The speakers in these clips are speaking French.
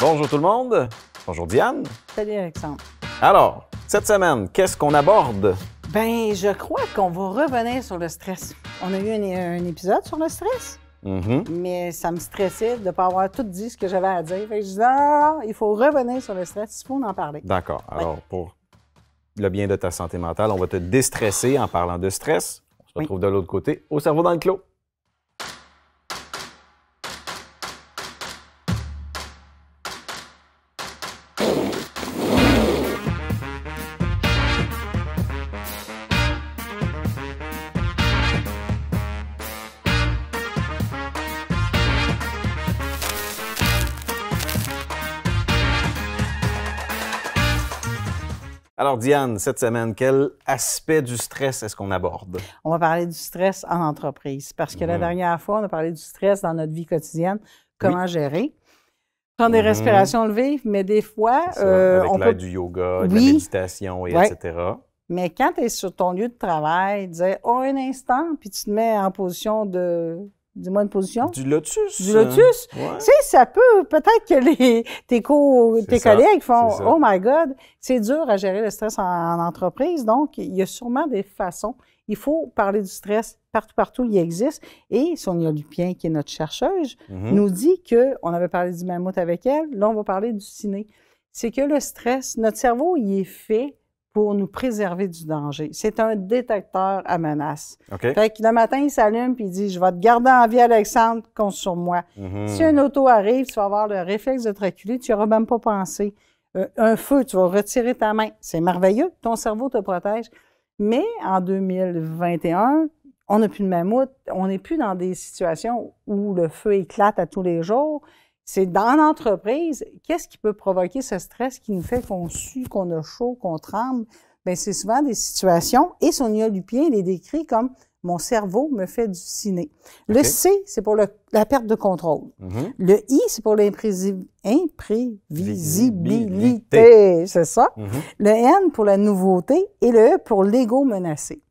Bonjour tout le monde. Bonjour Diane. Salut Alexandre. Alors, cette semaine, qu'est-ce qu'on aborde? Ben, je crois qu'on va revenir sur le stress. On a eu un épisode sur le stress, mais ça me stressait de ne pas avoir tout dit ce que j'avais à dire. Fait que je dis, non, il faut revenir sur le stress, il faut en parler. D'accord. Alors, pour le bien de ta santé mentale, on va te déstresser en parlant de stress. On se retrouve de l'autre côté, au cerveau dans le clos. Alors, Diane, cette semaine, quel aspect du stress est-ce qu'on aborde? On va parler du stress en entreprise parce que la dernière fois, on a parlé du stress dans notre vie quotidienne, comment gérer. Prendre des respirations levées, mais des fois... avec l'aide du yoga, de la méditation, etc. Mais quand tu es sur ton lieu de travail, dire « Oh, un instant », puis tu te mets en position de... Dis-moi une position. Du lotus. Du lotus. Ouais. Tu sais, ça peut-être que tes collègues font « Oh my God », c'est dur à gérer le stress en entreprise. Donc, il y a sûrement des façons. Il faut parler du stress partout, il existe. Et Sonia Lupien, qui est notre chercheuse, nous dit qu'on avait parlé du mammouth avec elle. Là, on va parler du ciné. C'est que le stress, notre cerveau, il est fait pour nous préserver du danger. C'est un détecteur à menace. Fait que le matin, il s'allume puis il dit « Je vais te garder en vie, Alexandre, compte sur moi. Si un auto arrive, tu vas avoir le réflexe de te reculer, tu n'y auras même pas pensé. Un feu, tu vas retirer ta main. C'est merveilleux, ton cerveau te protège. Mais en 2021, on n'a plus de mammouth, on n'est plus dans des situations où le feu éclate à tous les jours. C'est dans l'entreprise, qu'est-ce qui peut provoquer ce stress qui nous fait qu'on sue, qu'on a chaud, qu'on tremble? Bien, c'est souvent des situations, et Sonia Lupien les décrit comme « mon cerveau me fait du ciné ». Le C, c'est pour la perte de contrôle. Le I, c'est pour l'imprévisibilité, c'est ça. Le N pour la nouveauté, et le E pour l'ego menacé.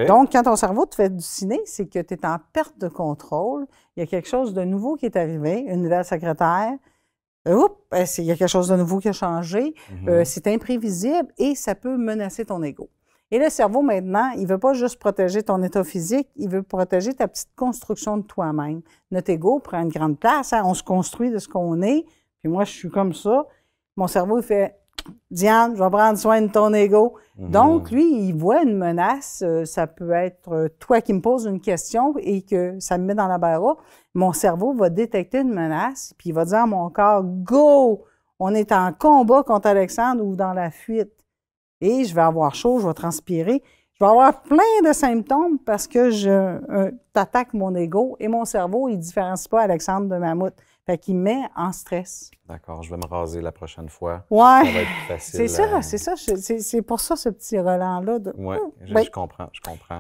Donc, quand ton cerveau te fait du ciné, c'est que tu es en perte de contrôle. Il y a quelque chose de nouveau qui est arrivé, une nouvelle secrétaire. Il y a quelque chose de nouveau qui a changé. C'est imprévisible et ça peut menacer ton ego. Et le cerveau, maintenant, il ne veut pas juste protéger ton état physique, il veut protéger ta petite construction de toi-même. Notre ego prend une grande place, hein? On se construit de ce qu'on est. Puis moi, je suis comme ça. Mon cerveau, il fait... Diane, je vais prendre soin de ton ego. Donc, lui, il voit une menace. Ça peut être toi qui me poses une question et que ça me met dans la barre. Mon cerveau va détecter une menace, puis il va dire à mon corps, « Go! On est en combat contre Alexandre ou dans la fuite. » Et je vais avoir chaud, je vais transpirer. Je vais avoir plein de symptômes parce que t'attaques mon ego et mon cerveau, il ne différencie pas Alexandre de mammouth. Fait qu'il met en stress. D'accord, je vais me raser la prochaine fois. Ouais. Ça va être plus facile. C'est ça. C'est pour ça, ce petit relent-là. Oui, je comprends.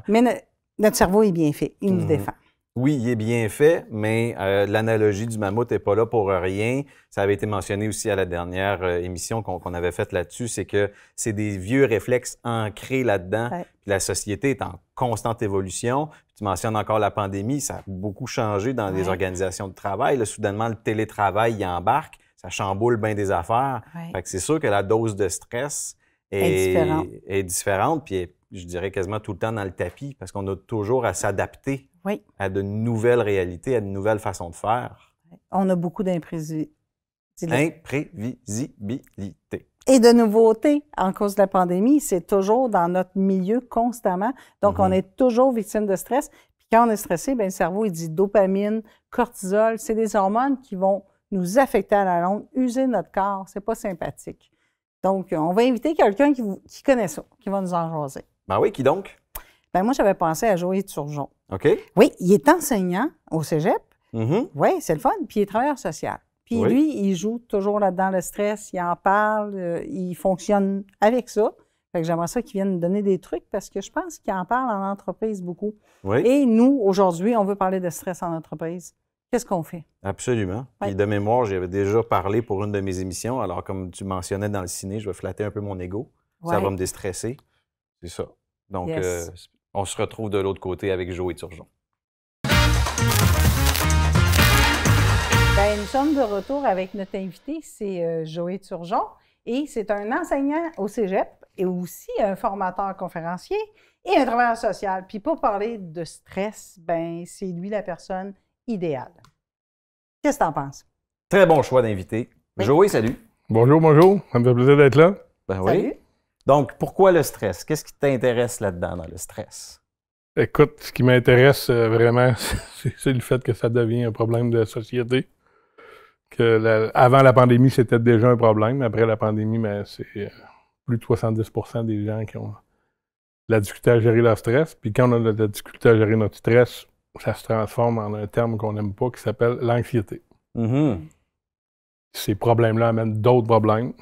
Mais notre cerveau est bien fait. Il nous défend. Oui, il est bien fait, mais l'analogie du mammouth n'est pas là pour rien. Ça avait été mentionné aussi à la dernière émission qu'on avait faite là-dessus, c'est que c'est des vieux réflexes ancrés là-dedans. Puis la société est en constante évolution. Tu mentionnes encore la pandémie, ça a beaucoup changé dans les organisations de travail. Là, soudainement, le télétravail y embarque, ça chamboule bien des affaires. Fait que c'est sûr que la dose de stress est différente, puis je dirais quasiment tout le temps dans le tapis, parce qu'on a toujours à s'adapter à de nouvelles réalités, à de nouvelles façons de faire. On a beaucoup d'imprévisibilité. Et de nouveautés, en cause de la pandémie, c'est toujours dans notre milieu constamment. Donc, on est toujours victime de stress. Puis quand on est stressé, bien, le cerveau, il dit dopamine, cortisol. C'est des hormones qui vont nous affecter à la longue, user notre corps. C'est pas sympathique. Donc, on va inviter quelqu'un qui connaît ça, qui va nous en jaser. Ben oui, qui donc? Ben moi, j'avais pensé à Joey Turgeon. OK. Oui, il est enseignant au cégep. Oui, c'est le fun. Puis il est travailleur social. Puis lui, il joue toujours là-dedans le stress, il en parle, il fonctionne avec ça. Fait que j'aimerais ça qu'il vienne nous donner des trucs parce que je pense qu'il en parle en entreprise beaucoup. Et nous, aujourd'hui, on veut parler de stress en entreprise. Qu'est-ce qu'on fait? Absolument. Puis de mémoire, j'avais déjà parlé pour une de mes émissions. Alors, comme tu mentionnais dans le ciné, je vais flatter un peu mon ego. Ça va me déstresser. C'est ça. Donc, on se retrouve de l'autre côté avec Joey Turgeon. Bien, nous sommes de retour avec notre invité, c'est Joey Turgeon, et c'est un enseignant au cégep et aussi un formateur conférencier et un travailleur social. Puis pour parler de stress, ben c'est lui la personne idéale. Qu'est-ce que tu en penses? Très bon choix d'invité. Oui. Joey, salut. Bonjour, bonjour. Ça me fait plaisir d'être là. Ben oui. Salut. Donc, pourquoi le stress? Qu'est-ce qui t'intéresse là-dedans, dans le stress? Écoute, ce qui m'intéresse vraiment, c'est le fait que ça devient un problème de société. Avant la pandémie, c'était déjà un problème. Après la pandémie, ben, c'est plus de 70% des gens qui ont la difficulté à gérer leur stress. Puis quand on a de la difficulté à gérer notre stress, ça se transforme en un terme qu'on n'aime pas qui s'appelle l'anxiété. Mm-hmm. Ces problèmes-là amènent d'autres problèmes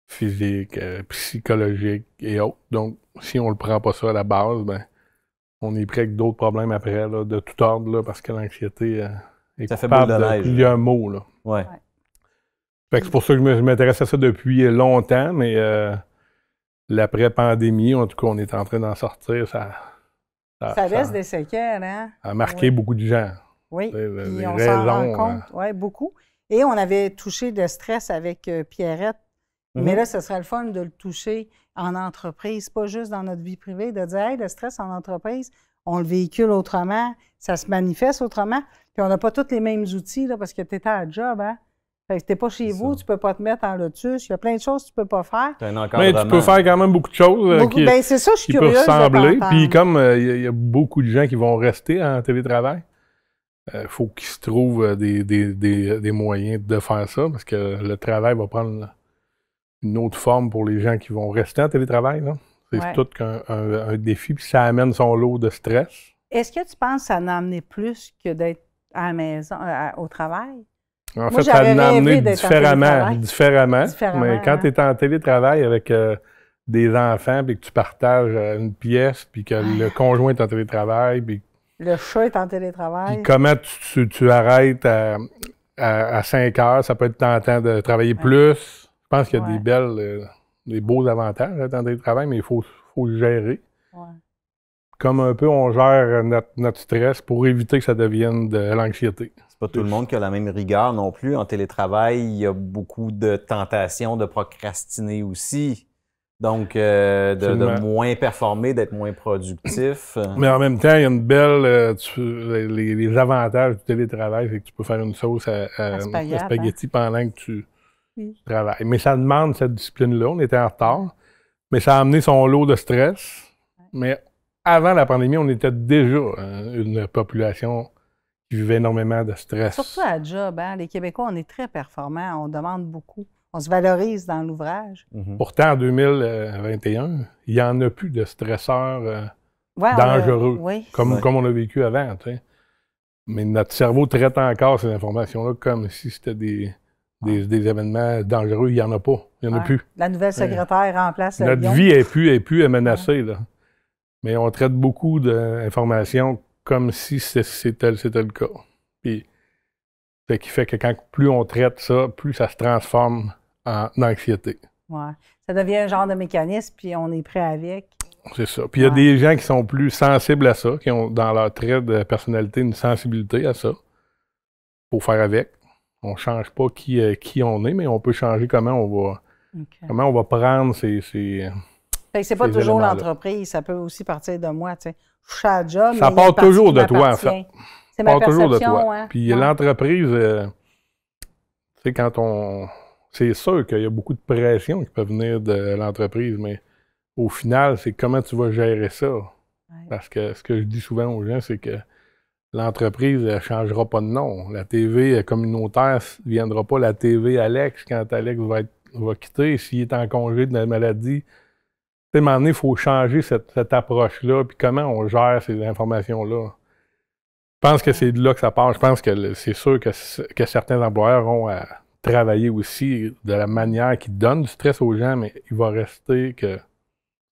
physiques, psychologiques et autres. Donc, si on ne le prend pas ça à la base, ben, on est prêt avec d'autres problèmes après, là, de tout ordre, là, parce que l'anxiété est coupable de plusieurs maux. Là. Ouais. Fait que c'est pour ça que je m'intéresse à ça depuis longtemps, mais l'après-pandémie, en tout cas, on est en train d'en sortir. Ça laisse des séquelles, hein? Ça a marqué beaucoup de gens. Oui, puis on s'en rend compte, oui, beaucoup. Et on avait touché le stress avec Pierrette, mais là, ce serait le fun de le toucher en entreprise, pas juste dans notre vie privée, de dire, hey, le stress en entreprise, on le véhicule autrement, ça se manifeste autrement, puis on n'a pas tous les mêmes outils, là, parce que tu étais à job, hein? Fait que tu n'es pas chez vous, tu ne peux pas te mettre en lotus, il y a plein de choses que tu ne peux pas faire. Mais tu peux faire quand même beaucoup de choses qui peuvent ressembler. Puis comme il y a beaucoup de gens qui vont rester en télétravail, il faut qu'ils se trouvent des moyens de faire ça, parce que le travail va prendre une autre forme pour les gens qui vont rester en télétravail. C'est tout un défi, puis ça amène son lot de stress. Est-ce que tu penses que ça en a amené plus que d'être à la maison, au travail? En fait, ça en a amené différemment. Mais quand tu es en télétravail avec des enfants, puis que tu partages une pièce, puis que le conjoint est en télétravail, puis le chat est en télétravail. Puis comment tu arrêtes à 5 heures, ça peut être tentant de travailler plus. Je pense qu'il y a des beaux avantages d'être en télétravail, mais il faut le gérer. Ouais. Comme un peu, on gère notre stress pour éviter que ça devienne de l'anxiété. C'est pas tout le monde qui a la même rigueur non plus. En télétravail, il y a beaucoup de tentations de procrastiner aussi. Donc, de moins performer, d'être moins productif. Mais en même temps, il y a une belle... les avantages du télétravail, c'est que tu peux faire une sauce à spaghetti pendant que tu travailles. Mais ça demande cette discipline-là. On était en retard. Mais ça a amené son lot de stress. Mais avant la pandémie, on était déjà une population qui vivait énormément de stress. Surtout à job, hein? Les Québécois, on est très performants. On demande beaucoup. On se valorise dans l'ouvrage. Mm-hmm. Pourtant, en 2021, il n'y en a plus de stresseurs dangereux, comme on a vécu avant. Tu sais. Mais notre cerveau traite encore ces informations-là comme si c'était des événements dangereux. Il n'y en a pas. Il n'y en a plus. La nouvelle secrétaire remplace le Notre vie est plus menacée. Là. Mais on traite beaucoup d'informations comme si c'était le cas. Puis, ce qui fait que plus on traite ça, plus ça se transforme en anxiété. Ouais. Ça devient un genre de mécanisme, puis on est prêt avec. C'est ça. Puis il y a des gens qui sont plus sensibles à ça, qui ont dans leur trait de personnalité une sensibilité à ça. Faut faire avec. On ne change pas qui on est, mais on peut changer comment on va prendre ces fait que c'est pas toujours l'entreprise, ça peut aussi partir de moi, tu sais. Je suis à job, ça part toujours de toi, en fait. C'est ma perception, hein. Puis l'entreprise, tu sais, c'est sûr qu'il y a beaucoup de pression qui peut venir de l'entreprise, mais au final, c'est comment tu vas gérer ça. Ouais. Parce que ce que je dis souvent aux gens, c'est que l'entreprise ne changera pas de nom. La TV communautaire ne viendra pas la TV Alex quand Alex va quitter. S'il est en congé de la maladie, à un moment donné, il faut changer cette approche-là, puis comment on gère ces informations-là. Je pense que c'est de là que ça part. Je pense que c'est sûr que certains employeurs ont à travailler aussi de la manière qui donne du stress aux gens, mais il va rester que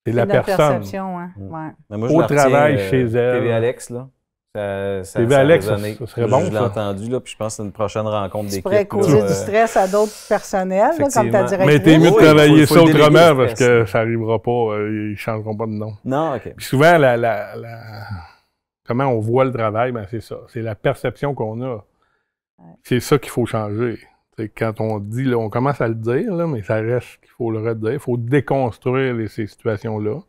c'est la personne. Perception, hein? Ouais. Moi, au travail, chez elle. TV Alex, là. TV Alex, ça serait bon, je l'ai entendu, là, puis je pense que c'est une prochaine rencontre d'équipe. Tu pourrais causer du stress à d'autres personnels, là, comme ta directrice. Mais t'es mieux de travailler ça autrement, parce que ça n'arrivera pas, ils ne changeront pas de nom. Non, OK. Puis souvent, comment on voit le travail, ben c'est ça. C'est la perception qu'on a. Ouais. C'est ça qu'il faut changer. T'sais, quand on dit, là, on commence à le dire, là, mais ça reste qu'il faut le redire. Il faut déconstruire ces situations-là.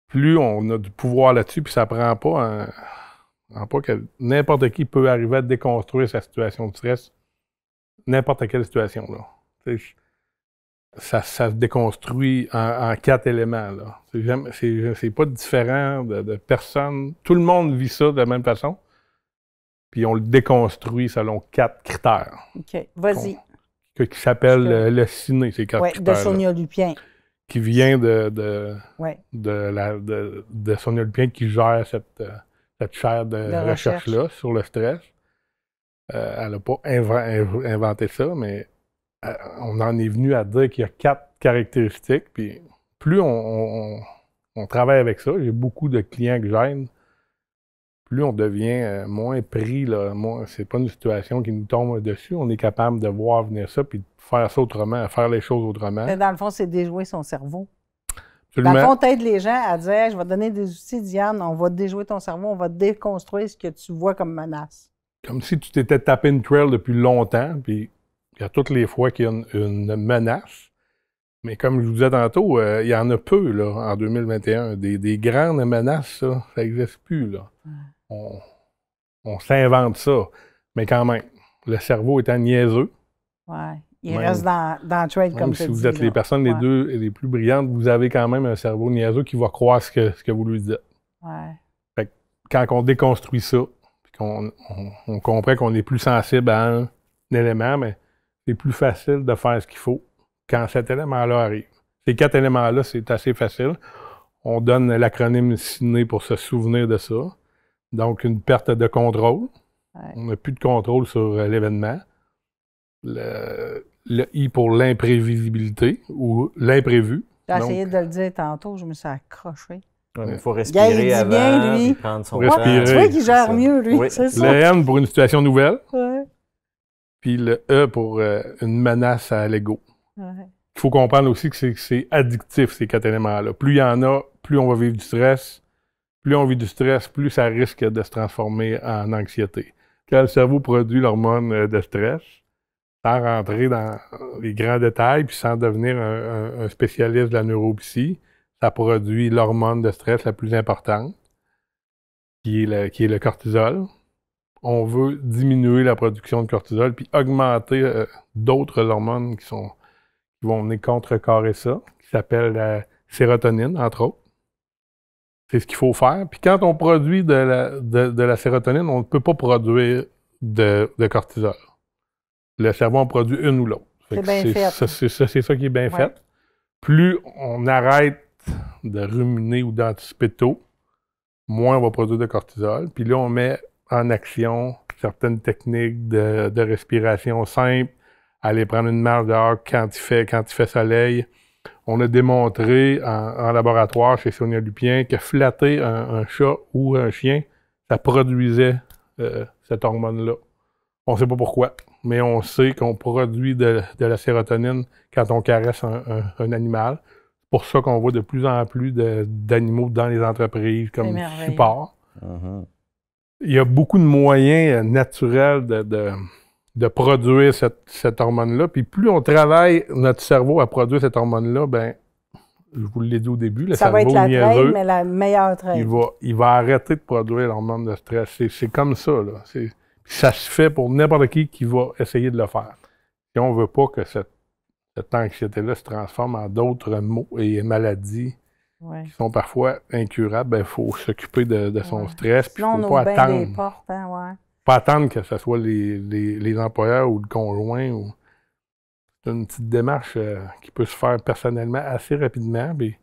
Plus on a du pouvoir là-dessus, puis ça prend pas que n'importe qui peut arriver à déconstruire sa situation de stress, n'importe quelle situation, là. Ça se déconstruit en 4 éléments, là. C'est pas différent de personne. Tout le monde vit ça de la même façon, puis on le déconstruit selon 4 critères. OK, vas-y. Qui s'appelle le ciné, ces 4 critères. De Sonia Lupien. Qui vient de Sonia Lupien qui gère cette chaire de recherche-là sur le stress. Elle n'a pas inventé ça, mais on en est venu à dire qu'il y a 4 caractéristiques. Puis plus on travaille avec ça, j'ai beaucoup de clients que j'aide, plus on devient moins pris. C'est pas une situation qui nous tombe dessus. On est capable de voir venir ça puis de faire ça autrement, faire les choses autrement. Mais dans le fond, c'est déjouer son cerveau. Absolument. Dans le fond, t'aides les gens à dire hey, je vais te donner des outils, Diane, on va déjouer ton cerveau, on va déconstruire ce que tu vois comme menace. Comme si tu t'étais tapé une trail depuis longtemps, puis il y a toutes les fois qu'il y a une menace. Mais comme je vous disais tantôt, il y en a peu là, en 2021. Des grandes menaces, ça n'existe plus. Là. On s'invente ça. Mais quand même, le cerveau étant niaiseux. Ouais. Il reste dans le trail comme ça. Si vous êtes les personnes les plus brillantes, vous avez quand même un cerveau niaiseux qui va croire ce que vous lui dites. Ouais. Fait que quand on déconstruit ça, puis qu'on comprend qu'on est plus sensible à un élément, mais c'est plus facile de faire ce qu'il faut quand cet élément-là arrive. Ces 4 éléments-là, c'est assez facile. On donne l'acronyme CINE pour se souvenir de ça. Donc, une perte de contrôle. Ouais. On n'a plus de contrôle sur l'événement. Le I pour l'imprévisibilité ou l'imprévu. J'ai essayé de le dire tantôt, je me suis accroché. Il faut respirer avant, bien, lui. Puis prendre son Respirer. temps. Tu vois qu'il gère mieux, lui, Oui. c'est ça? Le M pour une situation nouvelle. Ouais. Puis le E pour une menace à l'ego. Ouais. Il faut comprendre aussi que c'est addictif, ces 4 éléments-là. Plus il y en a, plus on va vivre du stress. Plus on vit du stress, plus ça risque de se transformer en anxiété. Quand le cerveau produit l'hormone de stress, sans rentrer dans les grands détails, puis sans devenir un spécialiste de la neuropsy, ça produit l'hormone de stress la plus importante, qui est le cortisol. On veut diminuer la production de cortisol, puis augmenter d'autres hormones qui vont venir contrecarrer ça, qui s'appellent la sérotonine, entre autres. C'est ce qu'il faut faire. Puis quand on produit de la sérotonine, on ne peut pas produire de cortisol. Le cerveau en produit une ou l'autre. C'est bien fait. C'est ça qui est bien fait. Plus on arrête de ruminer ou d'anticiper tôt, moins on va produire de cortisol. Puis là, on met en action certaines techniques de respiration simples, aller prendre une marche dehors quand il fait soleil. On a démontré en laboratoire chez Sonia Lupien que flatter un chat ou un chien, ça produisait cette hormone-là. On ne sait pas pourquoi, mais on sait qu'on produit de la sérotonine quand on caresse un animal. C'est pour ça qu'on voit de plus en plus d'animaux dans les entreprises comme support. Mm-hmm. Il y a beaucoup de moyens naturels de produire cette hormone-là. Puis plus on travaille notre cerveau à produire cette hormone-là, ben, je vous l'ai dit au début, le ça cerveau va être la niaiseux, traîne, mais la meilleure traîne. il va arrêter de produire l'hormone de stress. C'est comme ça, là. Ça se fait pour n'importe qui va essayer de le faire. Si on veut pas que cette anxiété-là se transforme en d'autres maux et maladies qui sont parfois incurables, ben, il faut s'occuper de son stress. Puis sinon, faut on pas ouvre bien attendre. des portes, hein, Pas attendre que ce soit les employeurs ou le conjoint. C'est une petite démarche qui peut se faire personnellement assez rapidement. Puis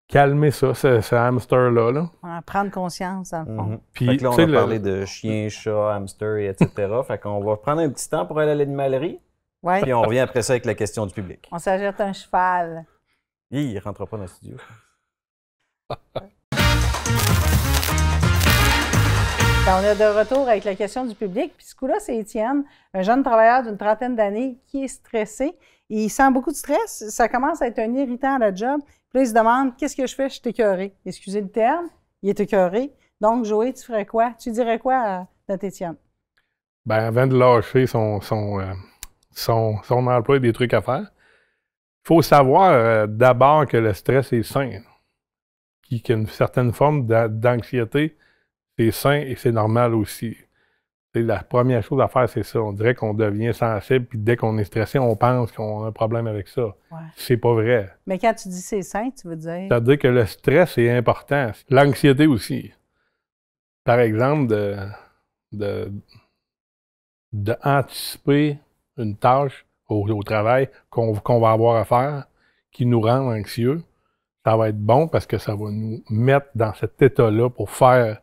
calmer ça, ce hamster-là. Là. Ouais, prendre conscience, dans le fond. Mm-hmm. Puis, fait que là, on a parlé de chiens, chats, hamsters, etc. Fait qu'on va prendre un petit temps pour aller à l'animalerie. Ouais. Puis on revient après ça avec la question du public. On s'achète un cheval. Il ne rentrera pas dans le studio. On est de retour avec la question du public. Puis ce coup-là, c'est Étienne, un jeune travailleur d'une trentaine d'années qui est stressé. Il sent beaucoup de stress. Ça commence à être un irritant à la job. Puis là, il se demande « Qu'est-ce que je fais? Je suis écœuré. » Excusez le terme, il est écœuré. Donc, Joey, tu ferais quoi? Tu dirais quoi à notre Étienne? ben, avant de lâcher son emploi et des trucs à faire, il faut savoir d'abord que le stress est sain. Qu'il y a une certaine forme d'anxiété, c'est sain et c'est normal aussi. T'sais, la première chose à faire, c'est ça. On dirait qu'on devient sensible, puis dès qu'on est stressé, on pense qu'on a un problème avec ça. Ouais. C'est pas vrai. Mais quand tu dis c'est sain, tu veux dire? C'est-à-dire que le stress est important. L'anxiété aussi. Par exemple, d'anticiper une tâche au travail qu'on va avoir à faire qui nous rend anxieux, ça va être bon parce que ça va nous mettre dans cet état-là pour faire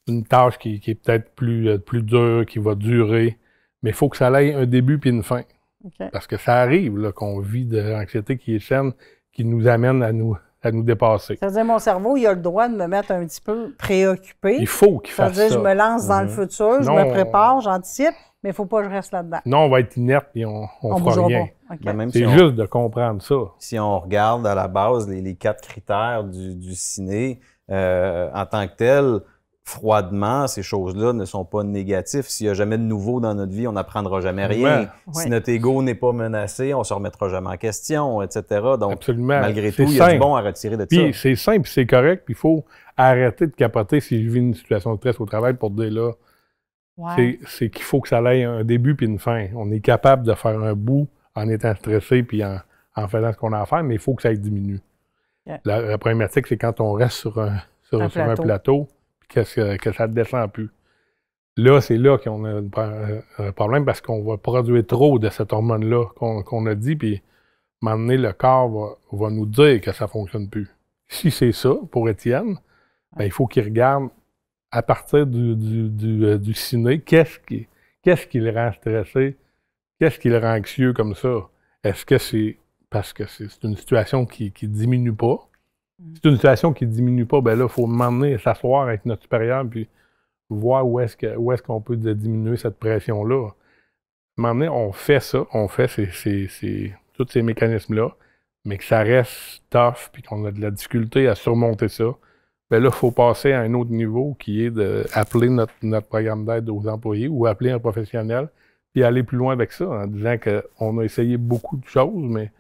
une tâche qui est peut-être plus dure, qui va durer, mais il faut que ça ait un début puis une fin. Okay. Parce que ça arrive là, qu'on vit de l'anxiété qui est saine, qui nous amène à nous dépasser. Ça veut dire mon cerveau, il a le droit de me mettre un petit peu préoccupé. Il faut qu'il fasse ça. Ça veut dire je me lance dans le futur, je me prépare, j'anticipe, mais il ne faut pas que je reste là-dedans. Non, on va être inerte et on fera rien. Okay. Même c'est juste de comprendre ça. Si on regarde à la base les 4 critères du ciné, en tant que tel, froidement, ces choses-là ne sont pas négatifs. S'il n'y a jamais de nouveau dans notre vie, on n'apprendra jamais rien. Si notre ego n'est pas menacé, on ne se remettra jamais en question, etc. Donc, absolument. Malgré tout, il y a du bon à retirer de ça. C'est simple, c'est correct, puis il faut arrêter de capoter si je vis une situation de stress au travail pour dire là, c'est qu'il faut que ça ait un début puis une fin. On est capable de faire un bout en étant stressé puis en faisant ce qu'on a à faire, mais il faut que ça diminue. Yeah. La problématique, c'est quand on reste sur un plateau puis que ça ne descend plus. Là, c'est là qu'on a un problème parce qu'on va produire trop de cette hormone-là qu'on a dit, puis à un moment donné, le corps va nous dire que ça ne fonctionne plus. Si c'est ça, pour Étienne, ben, il faut qu'il regarde à partir du ciné, qu'est-ce qui le rend stressé? Qu'est-ce qui le rend anxieux comme ça? Est-ce que c'est parce que c'est une situation qui diminue pas? Si c'est une situation qui diminue pas, ben là, il faut m'emmener s'asseoir avec notre supérieur puis voir où est-ce qu'on peut diminuer cette pression-là. À un moment donné, on fait ça, on fait tous ces mécanismes-là, mais que ça reste tough puis qu'on a de la difficulté à surmonter ça. Ben là, il faut passer à un autre niveau qui est d'appeler notre programme d'aide aux employés ou appeler un professionnel puis aller plus loin avec ça en disant qu'on a essayé beaucoup de choses, mais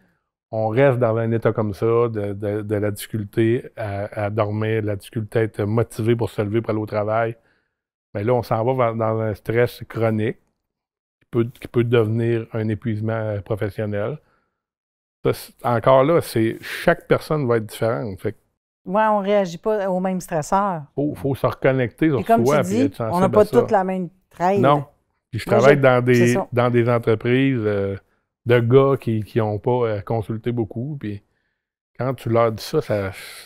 on reste dans un état comme ça, de la difficulté à dormir, de la difficulté à être motivé pour se lever pour aller au travail. Mais là, on s'en va dans un stress chronique qui peut devenir un épuisement professionnel. Ça, encore là, chaque personne va être différente. Fait oui, on ne réagit pas aux mêmes stresseurs. Il faut se reconnecter sur comme soi et être sensible. On n'a pas toute la même traite. Non. Puis je travaille dans des entreprises de gars qui n'ont pas consulté beaucoup. Puis quand tu leur dis ça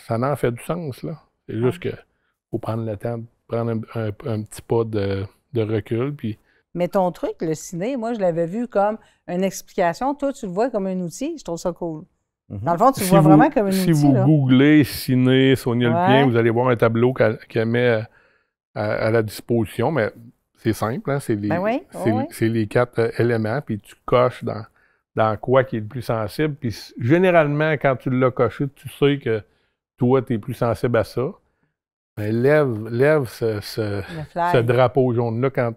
en fait du sens. Là. C'est juste qu'il faut prendre le temps de prendre un petit pas de recul. Puis... Mais ton truc, le ciné, moi, je l'avais vu comme une explication. Toi, tu le vois comme un outil. Je trouve ça cool. Dans le fond, tu le vois vraiment comme un outil. Si vous googlez ciné, Sonia Lepien, vous allez voir un tableau qu'elle met à la disposition. Mais c'est simple, hein? C'est les 4 éléments, puis tu coches dans quoi qui est le plus sensible. Puis généralement, quand tu l'as coché, tu sais que toi, tu es plus sensible à ça. Mais lève ce drapeau jaune-là quand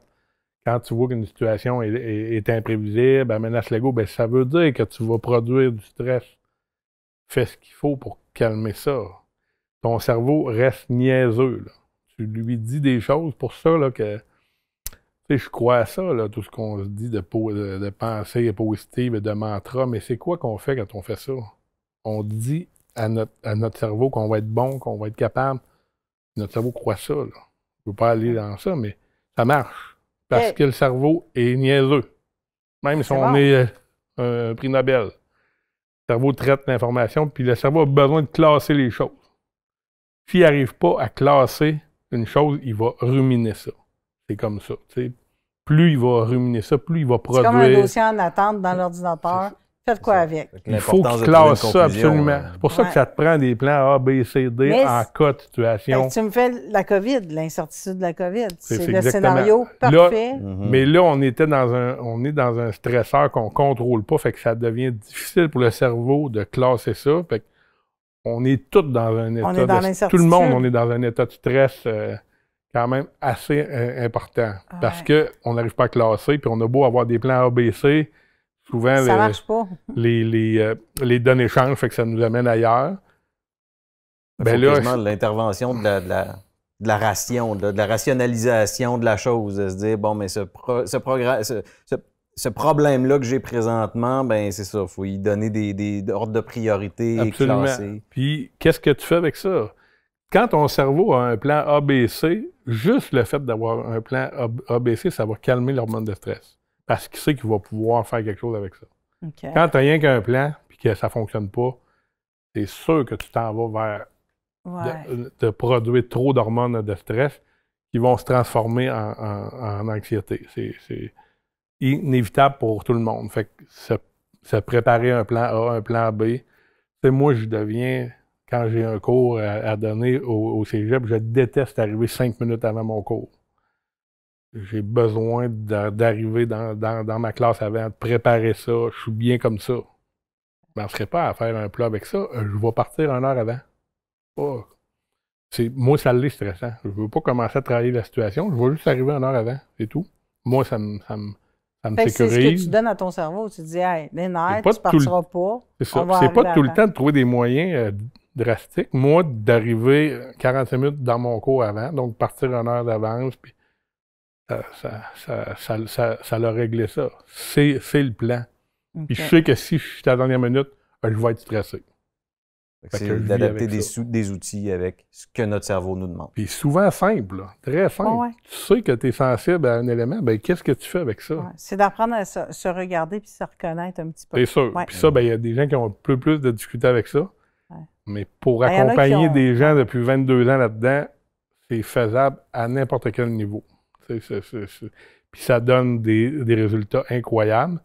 tu vois qu'une situation est imprévisible, menace l'ego, ben ça veut dire que tu vas produire du stress. Fais ce qu'il faut pour calmer ça. Ton cerveau reste niaiseux. Là. Tu lui dis des choses pour ça là, que... Tu sais, je crois à ça, là, tout ce qu'on se dit de pensée positive et de mantra, mais c'est quoi qu'on fait quand on fait ça? On dit à notre cerveau qu'on va être bon, qu'on va être capable. Notre cerveau croit ça. Là. Je ne veux pas aller dans ça, mais ça marche. Parce que le cerveau est niaiseux. Même si on est un prix Nobel. Le cerveau traite l'information, puis le cerveau a besoin de classer les choses. S'il n'arrive pas à classer une chose, il va ruminer ça. C'est comme ça. T'sais. Plus il va ruminer ça, plus il va produire... C'est comme un dossier en attente dans l'ordinateur. Faites quoi avec? Il faut qu'il classe ça absolument. C'est pour ça que ça te prend des plans A, B, C, D en cas de situation. Tu me fais la COVID, l'incertitude de la COVID. C'est le scénario parfait. Mais là, on est dans un stresseur qu'on ne contrôle pas, fait que ça devient difficile pour le cerveau de classer ça. Fait on est tous dans un état tout le monde, on est dans un état de stress quand même assez important. Parce qu'on n'arrive pas à classer, puis on a beau avoir des plans ABC, souvent ça marche pas. les données changent, fait que ça nous amène ailleurs. Ben là, l'intervention de la ration, de la rationalisation de la chose, de se dire, bon, mais ce problème-là que j'ai présentement, ben c'est ça, il faut y donner des ordres de priorité. Absolument. Classés. Puis, qu'est-ce que tu fais avec ça? Quand ton cerveau a un plan ABC, juste le fait d'avoir un plan ABC, ça va calmer l'hormone de stress. Parce qu'il sait qu'il va pouvoir faire quelque chose avec ça. Okay. Quand tu n'as rien qu'un plan et que ça ne fonctionne pas, c'est sûr que tu t'en vas vers de produire trop d'hormones de stress qui vont se transformer en anxiété. C'est inévitable pour tout le monde. Fait que se préparer un plan A, un plan B. Moi, je deviens... Quand j'ai un cours à donner au cégep, je déteste arriver 5 minutes avant mon cours. J'ai besoin d'arriver dans ma classe avant, de préparer ça. Je suis bien comme ça. Je ne serais pas à faire un plat avec ça. Je vais partir 1 heure avant. Oh. Moi, ça l'est stressant. Je ne veux pas commencer à travailler la situation. Je vais juste arriver 1 heure avant, c'est tout. Moi, ça me sécurise. C'est ce que tu donnes à ton cerveau. Tu te dis, hey, les nerfs, tu ne partiras pas. C'est ça. C'est pas tout le temps de trouver des moyens drastiques. Moi, d'arriver 45 minutes dans mon cours avant, donc partir 1 heure d'avance, puis ça l'a réglé ça. C'est le plan. Okay. Puis je sais que si je suis à la dernière minute, je vais être stressé. C'est d'adapter des outils avec ce que notre cerveau nous demande. Puis souvent simple, là, très simple. Oh, ouais. Tu sais que tu es sensible à un élément, bien, qu'est-ce que tu fais avec ça? Ouais. C'est d'apprendre à se regarder puis se reconnaître un petit peu. C'est sûr. Ouais. Puis ça, il y a des gens qui ont un peu plus de difficulté avec ça. Ouais. Mais pour accompagner des gens depuis 22 ans là-dedans, c'est faisable à n'importe quel niveau. Puis ça donne des résultats incroyables.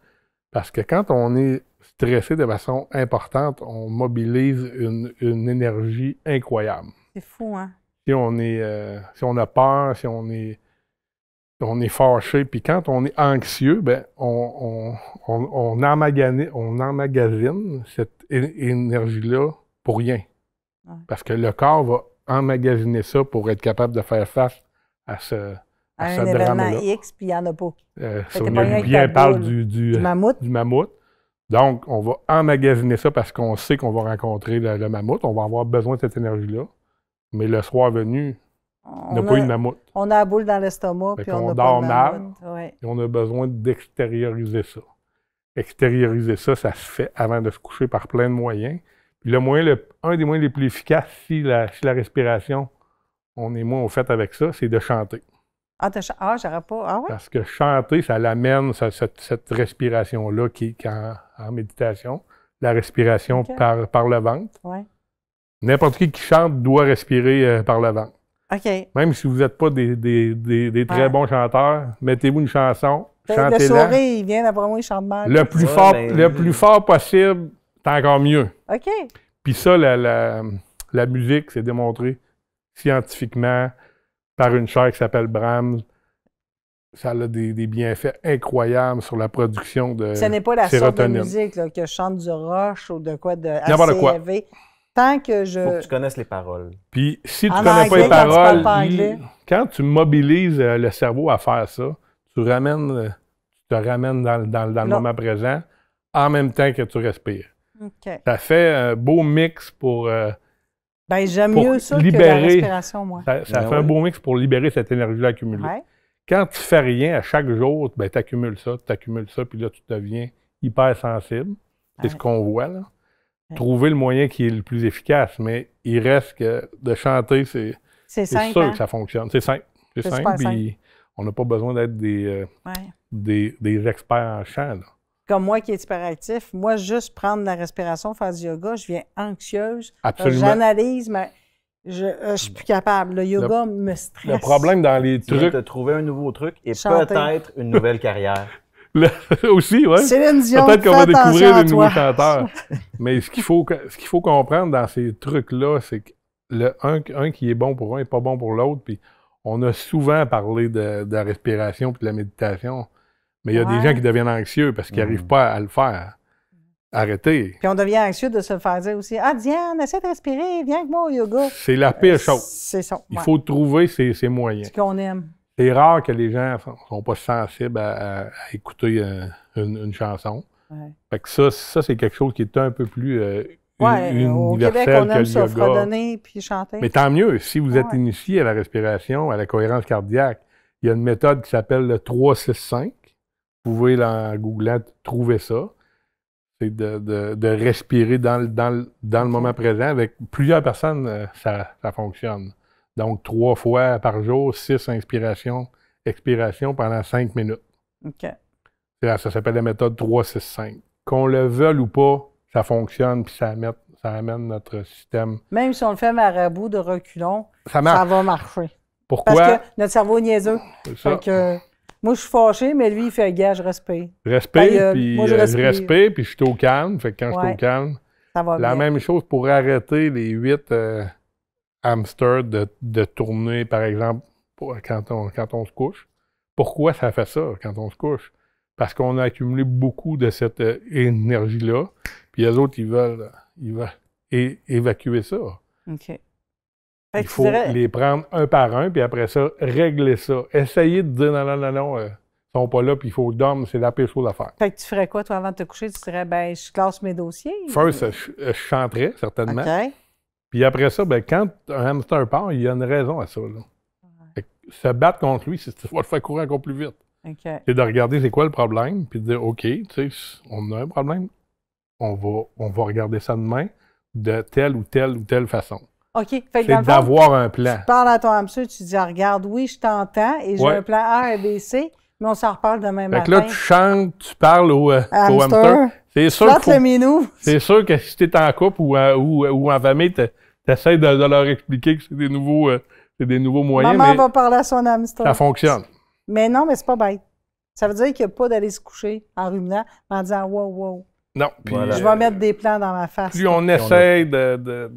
Parce que quand on est stressé de façon importante, on mobilise une énergie incroyable. C'est fou, hein? Si on a peur, si on est fâché, puis quand on est anxieux, ben on emmagasine cette énergie-là pour rien. Ouais. Parce que le corps va emmagasiner ça pour être capable de faire face à ce un événement X, puis il n'y en a pas. Sonia Lubien parle du mammouth. Donc, on va emmagasiner ça parce qu'on sait qu'on va rencontrer le mammouth. On va avoir besoin de cette énergie-là. Mais le soir venu, on n'a pas eu de mammouth. On a la boule dans l'estomac, puis on n'a pas de mammouth. Ouais. Et on a besoin d'extérioriser ça. Extérioriser ça, ça se fait avant de se coucher par plein de moyens. Puis un des moyens les plus efficaces, si la respiration, on est moins au fait avec ça, c'est de chanter. J'aurais pas. Ah ouais? Parce que chanter, ça l'amène, cette respiration-là qui est en méditation. La respiration par le ventre. Ouais. N'importe qui chante doit respirer par le ventre. OK. Même si vous n'êtes pas des très bons chanteurs, mettez-vous une chanson, chantez-la. Le souris, il vient d'après moi, il chante mal. Le plus fort possible, c'est encore mieux. OK. Puis ça, la musique, c'est démontré scientifiquement par une chaire qui s'appelle Brahms. Ça a des bienfaits incroyables sur la production de sérotonine. Ce n'est pas la sorte de musique là, que je chante du Rush ou de quoi de assez élevé. Tant que je... Faut que tu connaisses les paroles. Puis si tu ne connais pas les paroles, quand tu mobilises le cerveau à faire ça, tu te ramènes dans le moment présent en même temps que tu respires. Okay. Ça fait un beau mix pour... j'aime mieux ça que la respiration, moi. Ça fait un beau mix pour libérer cette énergie-là accumulée. Ouais. Quand tu fais rien à chaque jour, tu accumules ça, puis là, tu deviens hyper sensible. C'est ce qu'on voit, là. Ouais. Trouver le moyen qui est le plus efficace, mais il reste que de chanter, c'est simple, sûr hein? que ça fonctionne. C'est simple. C'est simple, puis on n'a pas besoin d'être des experts en chant, là. Comme moi qui est hyperactif, moi, juste prendre la respiration, faire du yoga, je viens anxieuse. Absolument. J'analyse, mais je suis plus capable. Le yoga me stresse. Le problème dans les trucs... Tu viens de trouver un nouveau truc et peut-être une nouvelle carrière. Aussi, oui. Peut-être qu'on va découvrir des nouveaux chanteurs. Mais ce qu'il faut comprendre dans ces trucs-là, c'est que un qui est bon pour un n'est pas bon pour l'autre. Puis on a souvent parlé de la respiration puis de la méditation. Mais il y a des gens qui deviennent anxieux parce qu'ils n'arrivent pas à le faire. arrêter. Puis on devient anxieux de se le faire dire aussi. Ah, Diane, essaie de respirer, viens avec moi au yoga. C'est la pire chose. C'est ça. Il faut trouver ses moyens. Ce qu'on aime. C'est rare que les gens ne sont pas sensibles à écouter une chanson. Ouais. Fait que ça c'est quelque chose qui est un peu plus universel au Québec, on aime ça, fredonner puis chanter. Mais tant mieux, si vous êtes initié à la respiration, à la cohérence cardiaque, il y a une méthode qui s'appelle le 3-6-5. Vous pouvez, en googlant, trouver ça. C'est de respirer dans le moment présent. Avec plusieurs personnes, ça fonctionne. Donc, 3 fois par jour, 6 inspirations, expirations pendant 5 minutes. OK. Ça s'appelle la méthode 3-6-5. Qu'on le veuille ou pas, ça fonctionne, puis ça amène notre système. Même si on le fait marabout de reculons, ça va marcher. Pourquoi? Parce que notre cerveau est niaiseux. Fait que, moi, je suis fâché, mais lui, il fait gage, je respire. Respire, puis moi, je respire, puis je suis au calme. Fait que quand je suis au calme, ça va la bien. même chose pour arrêter les 8 hamsters de tourner, par exemple, quand on se couche. Pourquoi ça fait ça quand on se couche? Parce qu'on a accumulé beaucoup de cette énergie-là, puis les autres, ils veulent évacuer ça. OK. Il faut les prendre un par un, puis après ça, régler ça. Essayez de dire non, ils sont pas là, puis il faut dormir, c'est la pire chose à faire. Fait que tu ferais quoi, toi, avant de te coucher? Tu dirais, ben, je classe mes dossiers? First, je chanterais, certainement. OK. Puis après ça, ben, quand un hamster part, il y a une raison à ça. Là. Ouais. Se battre contre lui, c'est de le faire courir encore plus vite. Okay. C'est de regarder c'est quoi le problème, puis de dire, OK, tu sais, on a un problème, on va regarder ça demain de telle ou telle façon. OK. Fait que c'est d'avoir un plan. Tu parles à ton hamster, tu dis, regarde, oui, je t'entends, et j'ai un plan A, B, C, mais on s'en reparle demain matin. Fait que là, tu chantes, tu parles au hamster. C'est sûr que si tu es en couple ou en famille, tu essaies de leur expliquer que c'est des nouveaux moyens. Maman va parler à son hamster. Ça fonctionne. Mais non, mais c'est pas bête. Ça veut dire qu'il n'y a pas d'aller se coucher en ruminant, en disant wow, wow. Non. Puis, je vais mettre des plans dans ma face. Plus on essaie de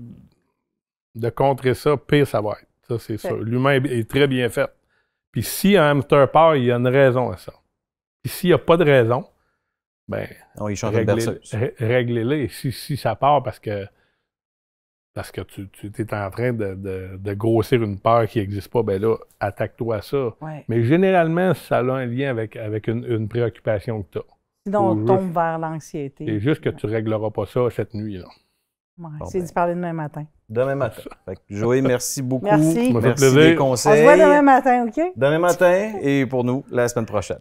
contrer ça, pire ça va être. Ça, c'est ça. L'humain est très bien fait. Puis si un hamster part, il y a une raison à ça. Puis s'il n'y a pas de raison, ben réglez-les. Si ça part parce que tu es en train de grossir une peur qui n'existe pas, ben là, attaque-toi à ça. Ouais. Mais généralement, ça a un lien avec une préoccupation que tu as. Sinon, on tombe vers l'anxiété. C'est juste que tu ne régleras pas ça cette nuit. Là. Ouais, c'est d'y parler demain matin. Demain matin. Fait que Joey, merci beaucoup. Merci. Merci des conseils. On se voit demain matin, OK? Demain matin et pour nous, la semaine prochaine.